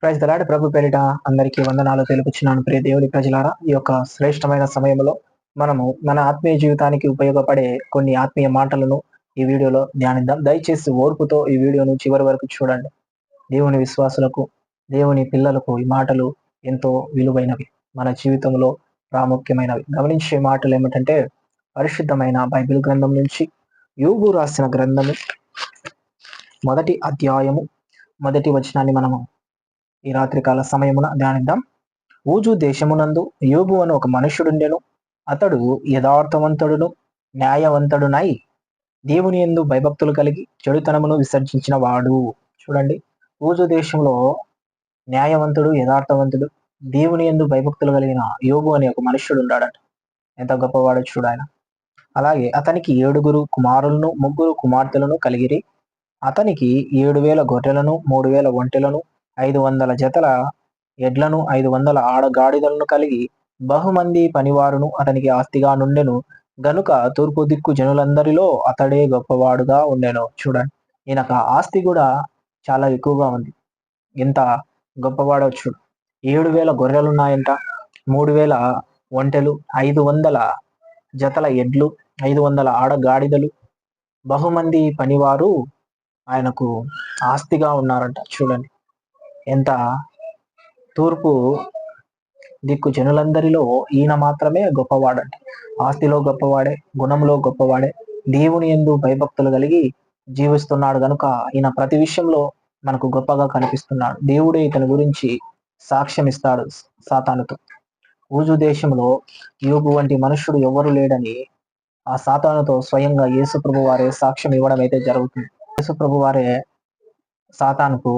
Praise the lord. ప్రభు పేరిట అందరికీ వందనాలు తెలుపుచున్నాను. ప్రియ దేవుని ప్రజలారా, ఈ యొక్క శ్రేష్టమైన సమయంలో మనము మన ఆత్మీయ జీవితానికి ఉపయోగపడే కొన్ని ఆత్మీయ మాటలను ఈ వీడియోలో ధ్యానిద్దాం. దయచేసి ఓర్పుతో ఈ వీడియోను చివరి వరకు చూడండి. దేవుని విశ్వాసులకు, దేవుని పిల్లలకు ఈ మాటలు ఎంతో విలువైనవి, మన జీవితంలో ప్రాముఖ్యమైనవి. గమనించే మాటలు ఏమిటంటే, పరిశుద్ధమైన బైబిల్ గ్రంథం నుంచి యోబు రాసిన గ్రంథము 1వ అధ్యాయము 1వ వచనాన్ని మనము ఈ రాత్రికాల సమయమున ధ్యానిద్దాం. ఊజు దేశమునందు యోబు అని ఒక మనుష్యుడుండెను. అతడు యథార్థవంతుడును న్యాయవంతుడునై దేవుని యందు భయభక్తులు కలిగి చెడుతనమును విసర్జించిన వాడు. చూడండి, ఊజు దేశంలో న్యాయవంతుడు, యథార్థవంతుడు, దేవుని యందు భయభక్తులు కలిగిన యోబు అనే ఒక మనుష్యుడు ఉన్నాడట. ఎంత గొప్పవాడో చూడాయన. అలాగే అతనికి 7 కుమారులను 3 కుమార్తెలను కలిగిరి. అతనికి 7,000 గొర్రెలను, 3,000 ఒంటెలను, 500 జతల ఎడ్లను, 500 ఆడగాడిదలను కలిగి బహుమంది పనివారును అతనికి ఆస్తిగా నుండెను గనుక తూర్పు దిక్కు జనులందరిలో అతడే గొప్పవాడుగా ఉండెను. చూడండి, ఈయనకు ఆస్తి కూడా చాలా ఎక్కువగా ఉంది. ఎంత గొప్పవాడో చూడు. 7,000 గొర్రెలున్నాయంట, 3,000 ఒంటెలు, 500 జతల ఎడ్లు, 500 ఆడగాడిదలు, బహుమంది పనివారు ఆయనకు ఆస్తిగా ఉన్నారంట. చూడండి, ఎంత తూర్పు దిక్కు జనులందరిలో ఈయన మాత్రమే గొప్పవాడంట. ఆస్తిలో గొప్పవాడే, గుణంలో గొప్పవాడే, దేవుని యందు భయభక్తులు కలిగి జీవిస్తున్నాడు గనుక ఈయన ప్రతి విషయంలో మనకు గొప్పగా కనిపిస్తున్నాడు. దేవుడే ఇతని గురించి సాక్ష్యం ఇస్తాడు సాతానుతో. ఊజు దేశంలో యోబు వంటి మనుష్యుడు ఎవరు లేడని ఆ సాతానుతో స్వయంగా యేసు ప్రభు వారే సాక్ష్యం ఇవ్వడం అయితే జరుగుతుంది. యేసు ప్రభు వారే సాతానుకు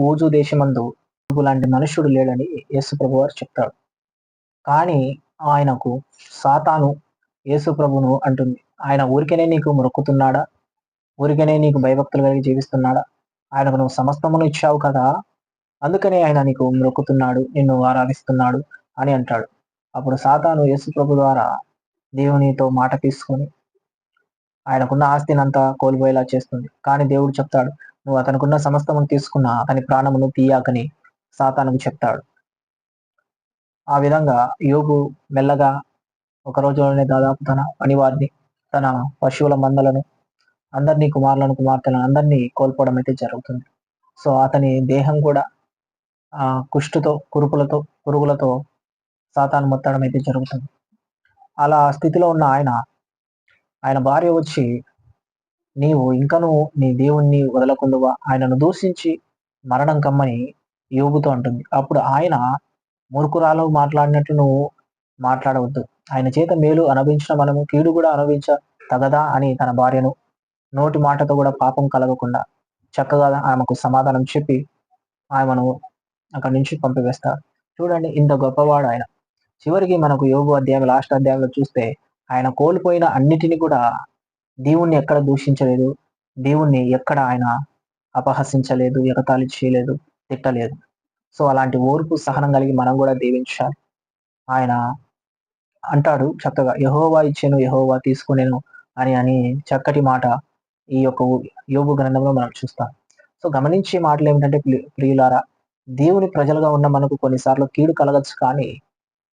ఊజు దేశమందు యోబు లాంటి మనుష్యుడు లేడని యేసు ప్రభు వారు చెప్తాడు. కానీ ఆయనకు సాతాను యేసు ప్రభును అంటుంది, ఆయన ఊరికనే నీకు మొక్కుతున్నాడా? ఊరికనే నీకు భయభక్తులు కలిగి జీవిస్తున్నాడా? ఆయనకు నువ్వు సమస్తమును ఇచ్చావు కదా, అందుకనే ఆయన నీకు మొక్కుతున్నాడు, నిన్ను ఆరాధిస్తున్నాడు అని అంటాడు. అప్పుడు సాతాను యేసు ప్రభు ద్వారా దేవునితో మాట తీసుకొని ఆయనకున్న ఆస్తినంతా కోల్పోయేలా చేస్తుంది. కానీ దేవుడు చెప్తాడు, నువ్వు అతనుకున్న సమస్తమును తీసుకున్నా అతని ప్రాణమును తీయాకని సాతానుకు చెప్తాడు. ఆ విధంగా యోబు మెల్లగా ఒక రోజులోనే దాదాపు తన పనివారిని, తన పశువుల మందలను, అందరినీ, కుమారులను, కుమార్తెలను అందరినీ కోల్పోవడం అయితే జరుగుతుంది. సో అతని దేహం కూడా కుష్టుతో, పురుగులతో సాతాను మొత్తడం అయితే జరుగుతుంది. అలా స్థితిలో ఉన్న ఆయన భార్య వచ్చి, నీవు ఇంకను నీ దేవుణ్ణి వదలకుందువా, ఆయనను దూషించి మరణం కమ్మని యోబుతో అంటుంది. అప్పుడు ఆయన, మూర్ఖురాలు మాట్లాడినట్లు నువ్వు మాట్లాడవద్దు, ఆయన చేత మేలు అనుభవించిన మనము కీడు కూడా అనుభవించ తగదా అని తన భార్యను నోటి మాటతో కూడా పాపం కలగకుండా చక్కగా ఆమెకు సమాధానం చెప్పి ఆమెను అక్కడి నుంచి పంపివేస్తారు. చూడండి, ఇంత గొప్పవాడు ఆయన. చివరికి మనకు యోబు అధ్యాయం లాస్ట్ అధ్యాయంలో చూస్తే ఆయన కోల్పోయిన అన్నిటిని కూడా దేవుణ్ణి ఎక్కడ దూషించలేదు, దేవుణ్ణి ఎక్కడ ఆయన అపహసించలేదు, ఎగతాళి చేయలేదు, తిట్టలేదు. సో అలాంటి ఓర్పు, సహనం కలిగి మనం కూడా దీవించాలి. ఆయన అంటాడు చక్కగా, యెహోవా ఇచ్చెను యెహోవా తీసుకునేను అని చక్కటి మాట ఈ యొక్క యోబు గ్రంథంలో మనం చూస్తాం. సో గమనించే మాటలు ఏమిటంటే, ప్రియులారా, దేవుని ప్రజలుగా ఉన్న మనకు కొన్నిసార్లు కీడు కలగచ్చు, కానీ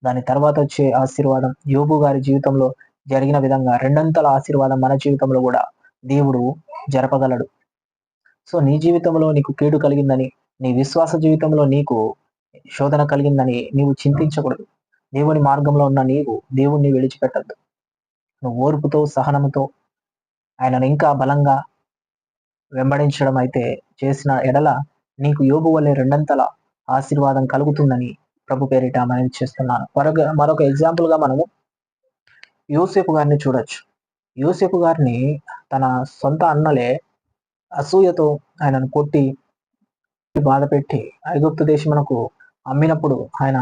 దాని తర్వాత వచ్చే ఆశీర్వాదం యోబు గారి జీవితంలో జరిగిన విధంగా రెండంతల ఆశీర్వాదం మన జీవితంలో కూడా దేవుడు జరపగలడు. సో నీ జీవితంలో నీకు కీడు కలిగిందని, నీ విశ్వాస జీవితంలో నీకు శోధన కలిగిందని నీవు చింతించకూడదు. దేవుని మార్గంలో ఉన్న నీవు దేవుణ్ణి విడిచిపెట్టద్దు. నువ్వు ఓర్పుతో, సహనముతో ఆయనను ఇంకా బలంగా వెంబడించడం అయితే చేసిన ఎడల నీకు యోబు వలె రెండంతల ఆశీర్వాదం కలుగుతుందని ప్రభు పేరిట మనవి చేస్తున్నాను. మరొక ఎగ్జాంపుల్ గా మనము యోసేపు గారిని చూడొచ్చు. యోసేపు గారిని తన సొంత అన్నలే అసూయతో ఆయనను కొట్టి బాధపెట్టి ఐగుప్తు దేశమునకు అమ్మినప్పుడు ఆయన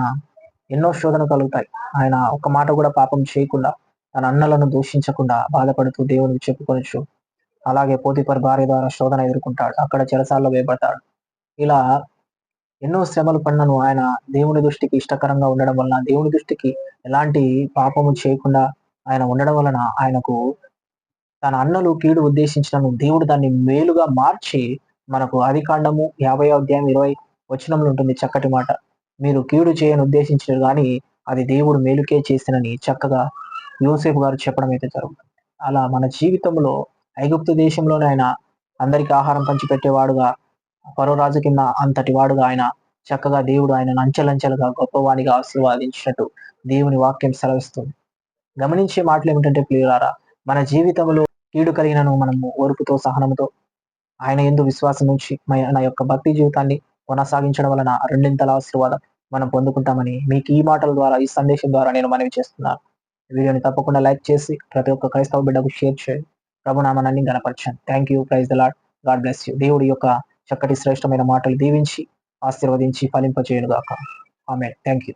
ఎన్నో శోధన కలుగుతాయి. ఆయన ఒక్క మాట కూడా పాపం చేయకుండా, తన అన్నలను దూషించకుండా బాధపడుతూ దేవునికి చెప్పుకొనొచ్చు. అలాగే పోతీఫర్ భార్య ద్వారా శోధన ఎదుర్కొంటాడు, అక్కడ చెరసాల్లో వేయబడతాడు. ఇలా ఎన్నో శ్రమలు పడినను ఆయన దేవుని దృష్టికి ఇష్టకరంగా ఉండడం వలన, దేవుని దృష్టికి ఎలాంటి పాపము చేయకుండా ఆయన ఉండడం వలన ఆయనకు తన అన్నలు కీడు ఉద్దేశించినను దేవుడు దాన్ని మేలుగా మార్చి మనకు ఆదికాండము 50వ అధ్యాయం వచనంలో ఉంటుంది చక్కటి మాట. మీరు కీడు చేయని ఉద్దేశించారు గాని అది దేవుడు మేలుకే చేసినని చక్కగా యోసేపు గారు చెప్పడం అయితే జరుగుతుంది. అలా మన జీవితంలో ఐగుప్తు దేశంలోనే ఆయన అందరికి ఆహారం పంచిపెట్టేవాడుగా, ఫరో రాజు కింద అంతటి వాడుగా ఆయన చక్కగా దేవుడు ఆయనను అంచెలంచెలుగా గొప్పవానిగా ఆశీర్వదించినట్టు దేవుని వాక్యం సెలవిస్తుంది. గమనించే మాటలేమిటంటే ప్రియులారా, మన జీవితంలో కీడు కలిగినను మనము ఓర్పుతో, సహనంతో ఆయన యందు విశ్వాసం ఉంచి మన యొక్క భక్తి జీవితాన్ని కొనసాగించడం వలన రెండింతల ఆశీర్వాదం మనం పొందుకుంటామని మీకు ఈ మాటల ద్వారా, ఈ సందేశం ద్వారా నేను మనవి చేస్తున్నాను. వీడియోని తప్పకుండా లైక్ చేసి ప్రతి ఒక్క క్రైస్తవ బిడ్డకు షేర్ చేయండి. ప్రభునామాన్ని గణపరచండి. Thank you. Praise the lord. God bless you. దేవుడి యొక్క చక్కటి శ్రేష్టమైన మాటలు దీవించి, ఆశీర్వదించి ఫలింపచేయునుగాక. ఆమేన్. Thank you.